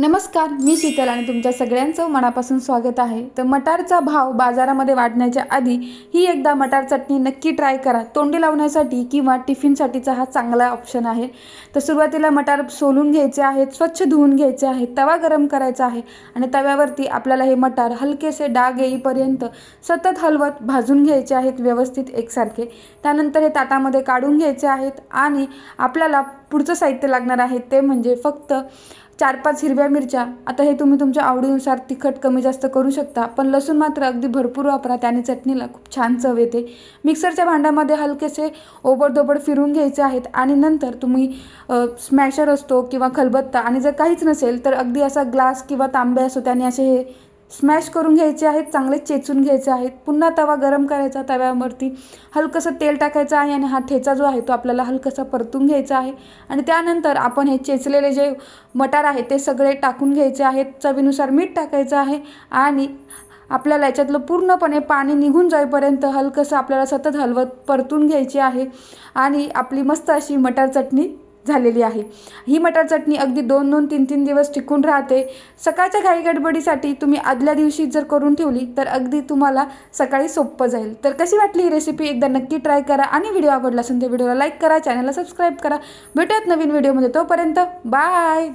नमस्कार, मी शीतल आणि तुमच्या सगळ्यांचं मनापासून स्वागत आहे। तर मटारचा भाव बाजारामध्ये वाढण्याच्या आधी ही एकदा मटार चटणी नक्की ट्राय करा। तोंडी लावण्यासाठी किंवा टिफिनसाठीचा हा चांगला ऑप्शन आहे। तर सुरुवातीला मटार सोलून घ्यायचे आहेत, स्वच्छ धुवून घ्यायचे आहेत, तवा गरम करायचा आहे आणि तव्यावरती आपल्याला हे मटार हलकेसे डाग येईपर्यंत सतत हलवत भाजून घ्यायचे आहेत व्यवस्थित एकसारखे। त्यानंतर हे ताटामध्ये काढून घ्यायचे आहेत आणि आपल्याला पुढचं साहित्य लागणार आहे ते म्हणजे फक्त 4-5 हिरव्या मिरच्या। आता हे तुम्ही तुमच्या आवडीनुसार तिखट कमी जास्त करू शकता, पण लसूण मात्र अगदी भरपूर वापरा, त्याने चटणीला खूप छान चव येते। मिक्सरच्या भांड्यामध्ये हलकेसे ओबडधोबड फिरून घ्यायचे आहेत आणि नंतर तुम्ही स्मॅशर असतो किंवा खलबत्ता आणि जर काहीच नसेल तर अगदी असा ग्लास किंवा तांबे असतो त्याने असे हे स्मॅश करून घ्यायचे आहेत, चांगले चेचून घ्यायचे आहेत। पुन्हा तवा गरम करायचा, तव्यावरती हलकंसं तेल टाकायचं आहे आणि हा ठेचा जो आहे तो आपल्याला हलकसा परतून घ्यायचा आहे आणि त्यानंतर आपण हे चेचलेले जे मटार आहे ते सगळे टाकून घ्यायचे आहेत। चवीनुसार मीठ टाकायचं आहे आणि आपल्याला याच्यातलं पूर्णपणे पाणी निघून जाईपर्यंत हलकंसं आपल्याला सतत हलवत परतून घ्यायची आहे आणि आपली मस्त अशी मटार चटणी झालेली आहे। ही मटार चटणी अगदी 2-2, 3-3 दिवस टिकून राहते। सकाळच्या घाई गडबडीसाठी तुम्ही आदल्या दिवशी जर करून ठेवली तर अगदी तुम्हाला सकाळी सोपं जाईल। तर कशी वाटली ही रेसिपी एकदा नक्की ट्राय करा आणि व्हिडिओ आवडला असेल तर व्हिडिओला लाईक करा, चॅनलला सबस्क्राईब करा। भेटूयात नवीन व्हिडिओमध्ये, तोपर्यंत बाय।